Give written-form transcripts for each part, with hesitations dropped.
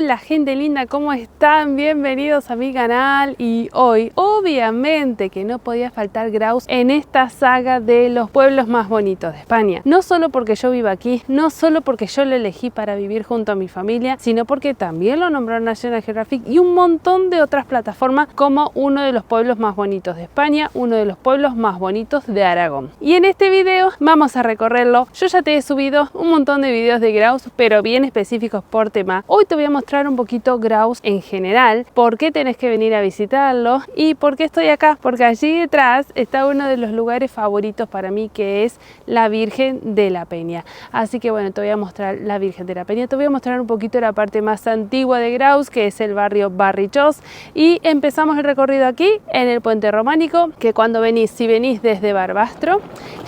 Hola gente linda, ¿cómo están? Bienvenidos a mi canal. Y hoy, obviamente que no podía faltar Graus en esta saga de los pueblos más bonitos de España. No solo porque yo vivo aquí, no solo porque yo lo elegí para vivir junto a mi familia, sino porque también lo nombró National Geographic y un montón de otras plataformas como uno de los pueblos más bonitos de España, uno de los pueblos más bonitos de Aragón. Y en este video vamos a recorrerlo. Yo ya te he subido un montón de videos de Graus, pero bien específicos por tema. Hoy te voy a mostrar un poquito Graus en general, por qué tenés que venir a visitarlo y por qué estoy acá, porque allí detrás está uno de los lugares favoritos para mí, que es la Virgen de la Peña. Así que bueno, te voy a mostrar la Virgen de la Peña, te voy a mostrar un poquito la parte más antigua de Graus, que es el barrio Barrichós, y empezamos el recorrido aquí en el puente románico, que cuando venís, si venís desde Barbastro,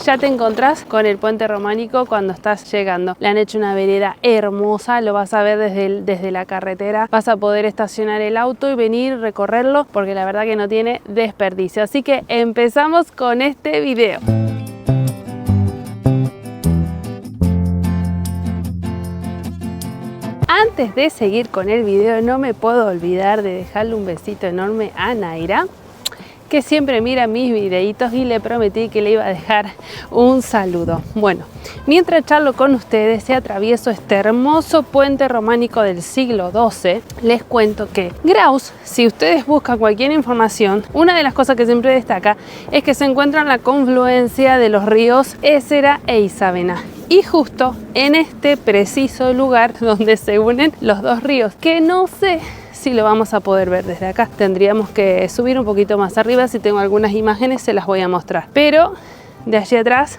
ya te encontrás con el puente románico cuando estás llegando. Le han hecho una vereda hermosa, lo vas a ver desde la carretera, vas a poder estacionar el auto y venir, recorrerlo, porque la verdad que no tiene desperdicio. Así que empezamos con este video. Antes de seguir con el video, no me puedo olvidar de dejarle un besito enorme a Naira, que siempre mira mis videitos, y le prometí que le iba a dejar un saludo. Bueno, mientras charlo con ustedes y atravieso este hermoso puente románico del siglo XII, les cuento que Graus, si ustedes buscan cualquier información, una de las cosas que siempre destaca es que se encuentra en la confluencia de los ríos Éssera e Isábena. Y justo en este preciso lugar donde se unen los dos ríos, que no sé si lo vamos a poder ver desde acá. Tendríamos que subir un poquito más arriba. Si tengo algunas imágenes se las voy a mostrar. Pero de allí atrás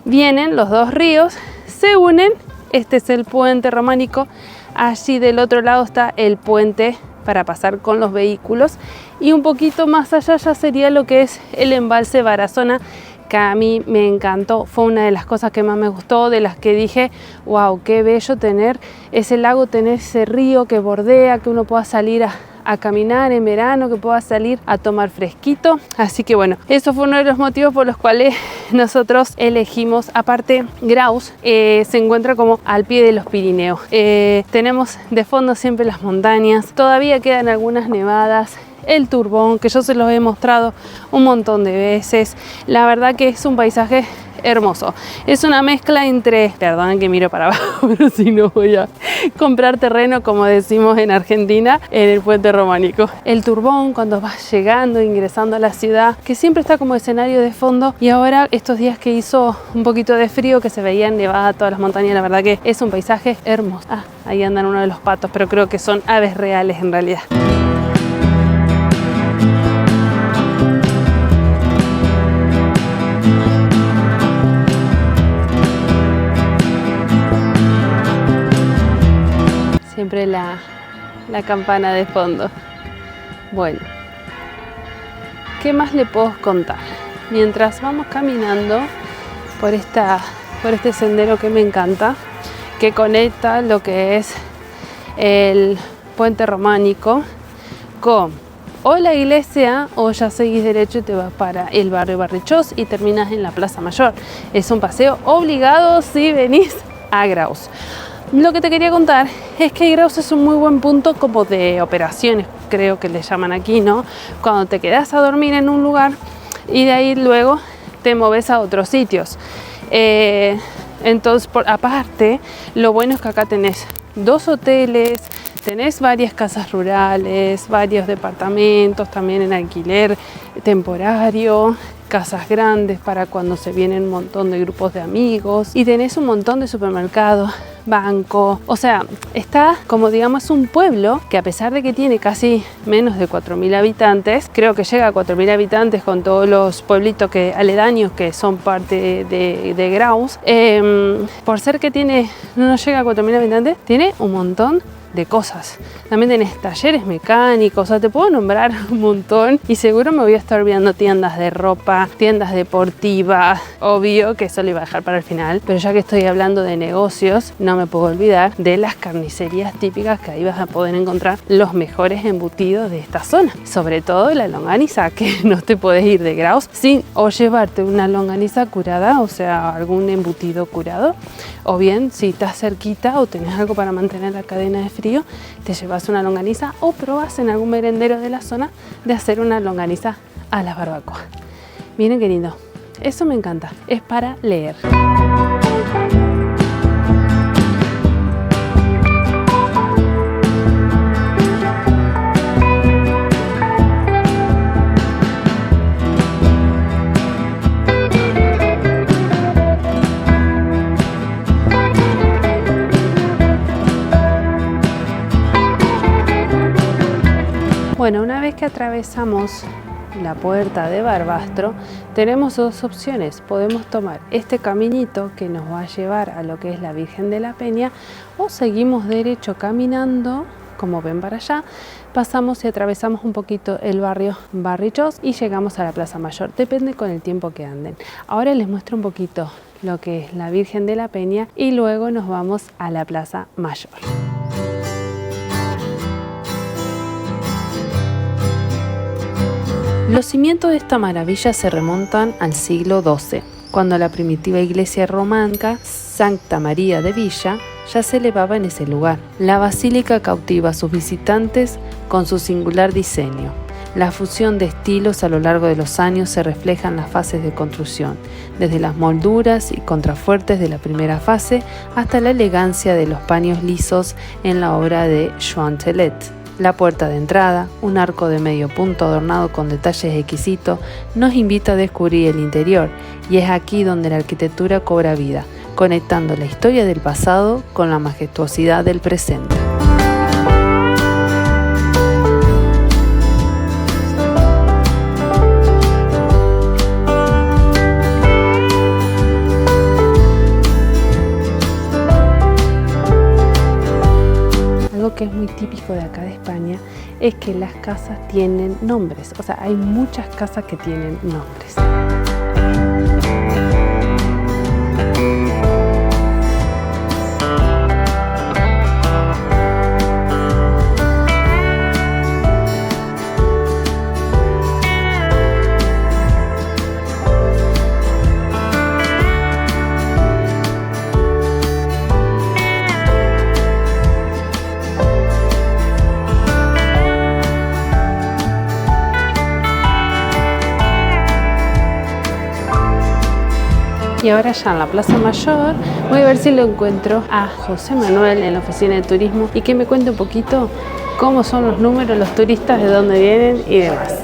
vienen los dos ríos, se unen. Este es el puente románico. Allí del otro lado está el puente para pasar con los vehículos. Y un poquito más allá ya sería lo que es el embalse Barazona, que a mí me encantó, fue una de las cosas que más me gustó, de las que dije, wow, qué bello tener ese lago, tener ese río que bordea, que uno pueda salir a caminar en verano, que pueda salir a tomar fresquito. Así que bueno, eso fue uno de los motivos por los cuales nosotros elegimos. Aparte, Graus se encuentra como al pie de los Pirineos. Tenemos de fondo siempre las montañas, todavía quedan algunas nevadas, el Turbón, que yo se los he mostrado un montón de veces. La verdad que es un paisaje hermoso. Es una mezcla entre, perdonen que miro para abajo, pero si no voy a comprar terreno, como decimos en Argentina, en el puente románico. El Turbón, cuando vas llegando, ingresando a la ciudad, que siempre está como escenario de fondo, y ahora estos días que hizo un poquito de frío, que se veían nevadas todas las montañas, la verdad que es un paisaje hermoso. Ah, ahí andan uno de los patos, pero creo que son aves reales en realidad. Siempre la campana de fondo. Bueno, ¿qué más le puedo contar? Mientras vamos caminando por este sendero que me encanta, que conecta lo que es el puente románico con o la iglesia, o ya seguís derecho y te vas para el barrio Barrichós y terminas en la Plaza Mayor. Es un paseo obligado si venís a Graus. Lo que te quería contar es que Graus es un muy buen punto como de operaciones, creo que le llaman aquí, ¿no? Cuando te quedas a dormir en un lugar y de ahí luego te moves a otros sitios. Entonces, aparte, lo bueno es que acá tenés dos hoteles, tenés varias casas rurales, varios departamentos también en alquiler temporario, casas grandes para cuando se vienen un montón de grupos de amigos, y tenés un montón de supermercados, banco. O sea, está como, digamos, un pueblo que, a pesar de que tiene casi menos de 4.000 habitantes, creo que llega a 4.000 habitantes con todos los pueblitos aledaños que son parte de Graus, por ser que no llega a 4.000 habitantes, tiene un montón de cosas. También tenés talleres mecánicos, o sea, te puedo nombrar un montón y seguro me voy a estar viendo tiendas de ropa, comida, tiendas deportivas. Obvio que eso lo iba a dejar para el final, pero ya que estoy hablando de negocios, no me puedo olvidar de las carnicerías típicas, que ahí vas a poder encontrar los mejores embutidos de esta zona, sobre todo la longaniza, que no te puedes ir de Graus sin o llevarte una longaniza curada, o sea, algún embutido curado, o bien si estás cerquita o tenés algo para mantener la cadena de frío, te llevas una longaniza o probas en algún merendero de la zona de hacer una longaniza a la barbacoa. Miren qué lindo, eso me encanta, es para leer. Bueno, una vez que atravesamos la puerta de Barbastro, tenemos dos opciones. Podemos tomar este caminito que nos va a llevar a lo que es la Virgen de la Peña, o seguimos derecho caminando, como ven para allá, pasamos y atravesamos un poquito el barrio Barrichós y llegamos a la Plaza Mayor. Depende con el tiempo que anden. Ahora les muestro un poquito lo que es la Virgen de la Peña y luego nos vamos a la Plaza Mayor. Los cimientos de esta maravilla se remontan al siglo XII, cuando la primitiva iglesia románica Santa María de Villa ya se elevaba en ese lugar. La basílica cautiva a sus visitantes con su singular diseño. La fusión de estilos a lo largo de los años se refleja en las fases de construcción, desde las molduras y contrafuertes de la primera fase hasta la elegancia de los paños lisos en la obra de Joan Telet. La puerta de entrada, un arco de medio punto adornado con detalles exquisitos, nos invita a descubrir el interior, y es aquí donde la arquitectura cobra vida, conectando la historia del pasado con la majestuosidad del presente. Que es muy típico de acá de España es que las casas tienen nombres, o sea, hay muchas casas que tienen nombres. Y ahora ya en la Plaza Mayor voy a ver si lo encuentro a José Manuel en la oficina de turismo y que me cuente un poquito cómo son los números, los turistas, de dónde vienen y demás.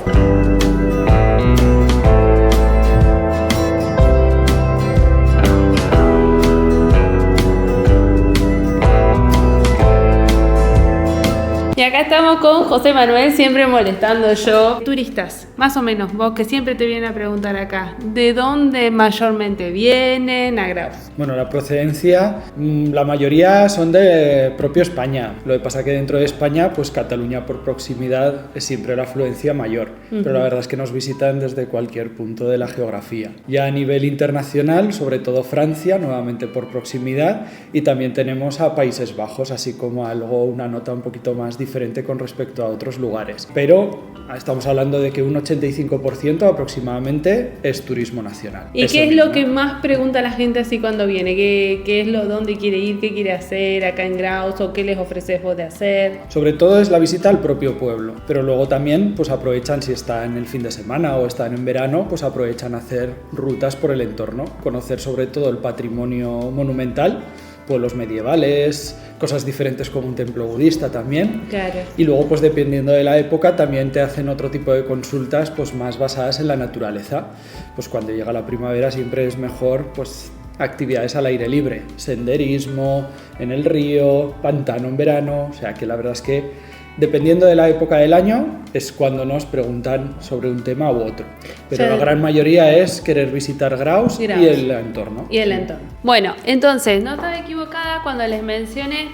Y acá estamos con José Manuel, siempre molestando yo. Turistas, más o menos, vos que siempre te vienen a preguntar acá, ¿de dónde mayormente vienen a Graus? Bueno, la procedencia, la mayoría son de propio España. Lo que pasa que dentro de España, pues Cataluña por proximidad es siempre la afluencia mayor. Pero la verdad es que nos visitan desde cualquier punto de la geografía. Ya a nivel internacional, sobre todo Francia, nuevamente por proximidad, y también tenemos a Países Bajos, así como una nota un poquito más diferente con respecto a otros lugares. Pero estamos hablando de que un 85% aproximadamente es turismo nacional. ¿Y qué es lo que más pregunta la gente así cuando viene? ¿Qué es dónde quiere ir, qué quiere hacer acá en Graus o qué les ofreces vos de hacer? Sobre todo es la visita al propio pueblo, pero luego también pues aprovechan, si están en el fin de semana o están en verano, pues aprovechan a hacer rutas por el entorno, conocer sobre todo el patrimonio monumental, pueblos medievales, cosas diferentes como un templo budista también. Claro. Y luego, pues dependiendo de la época, también te hacen otro tipo de consultas pues más basadas en la naturaleza. Pues cuando llega la primavera siempre es mejor pues actividades al aire libre, senderismo, en el río, pantano en verano, o sea que la verdad es que Dependiendo de la época del año es cuando nos preguntan sobre un tema u otro, pero la gran mayoría es querer visitar Graus y el entorno. Y el entorno. Bueno, entonces, no estaba equivocada cuando les mencioné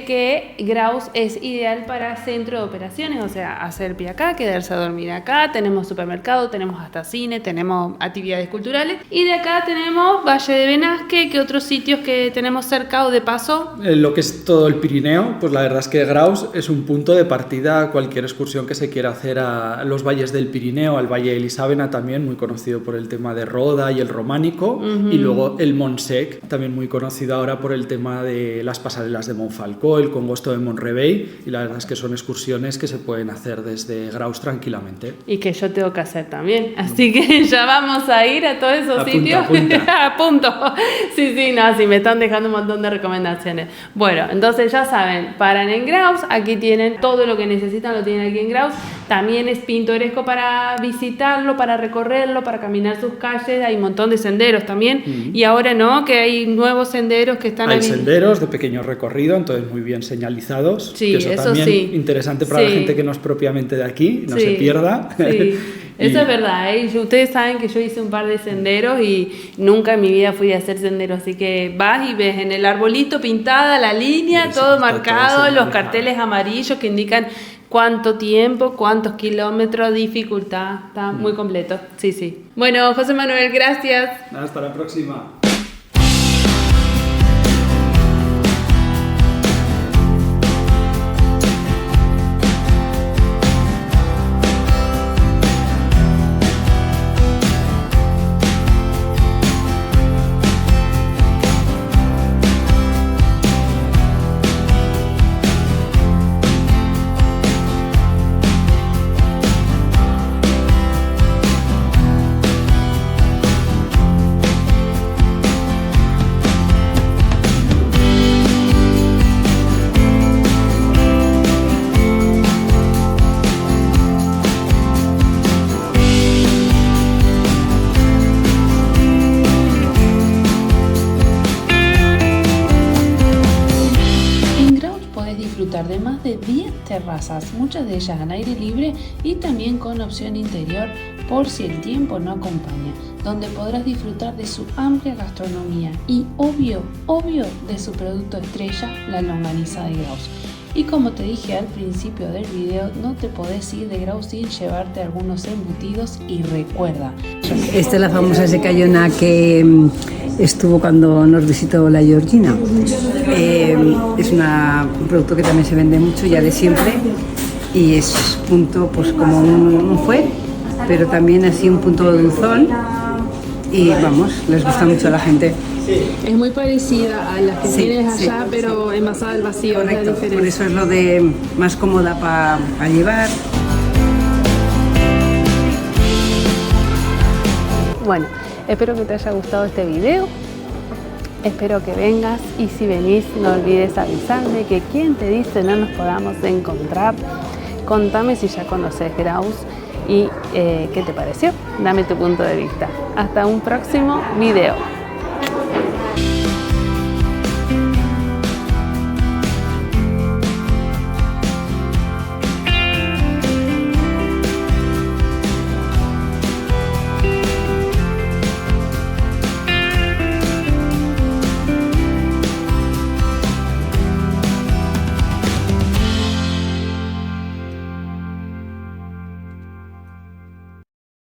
que Graus es ideal para centro de operaciones, o sea, hacer pie acá, quedarse a dormir acá, tenemos supermercado, tenemos hasta cine, tenemos actividades culturales, y de acá tenemos Valle de Benasque, que otros sitios que tenemos cerca o de paso. Lo que es todo el Pirineo, pues la verdad es que Graus es un punto de partida a cualquier excursión que se quiera hacer a los valles del Pirineo, al Valle de Elisabena también, muy conocido por el tema de Roda y el románico, y luego el Montsec, también muy conocido ahora por el tema de las pasarelas de Montfalcó, el Congosto de Montrevey, y la verdad es que son excursiones que se pueden hacer desde Graus tranquilamente. Y que yo tengo que hacer también, así que ya vamos a ir a todos esos sitios. A punto. Sí, me están dejando un montón de recomendaciones. Bueno, entonces ya saben, paran en Graus, aquí tienen todo lo que necesitan, lo tienen aquí en Graus. También es pintoresco para visitarlo, para recorrerlo, para caminar sus calles, hay un montón de senderos también, y ahora no, que hay nuevos senderos que están... Hay senderos de pequeño recorrido, entonces muy bien señalizados, sí, que eso también sí. Interesante para la gente que no es propiamente de aquí, no se pierda. Sí. Eso es verdad, ¿eh? Ustedes saben que yo hice un par de senderos y nunca en mi vida fui a hacer senderos, así que vas y ves en el arbolito pintada la línea, todo marcado, los carteles amarillos que indican cuánto tiempo, cuántos kilómetros, dificultad, está muy completo, sí. Bueno, José Manuel, gracias. Hasta la próxima. De más de 10 terrazas, muchas de ellas al aire libre y también con opción interior por si el tiempo no acompaña, donde podrás disfrutar de su amplia gastronomía y obvio de su producto estrella, la longaniza de Graus. Y como te dije al principio del video, no te podés ir de Graus sin llevarte algunos embutidos y recuerda. Esta es la famosa secayona que estuvo cuando nos visitó la Georgina. Es un producto que también se vende mucho ya de siempre y es punto pues como un fuet, pero también así un punto dulzón y vamos, les gusta mucho a la gente. Es muy parecida a las que tienes allá, pero envasada al vacío. Correcto, por eso es lo de más cómoda para llevar. Bueno, espero que te haya gustado este video. Espero que vengas y si venís no olvides avisarme que quien te dice no nos podamos encontrar. Contame si ya conoces Graus y qué te pareció. Dame tu punto de vista. Hasta un próximo video.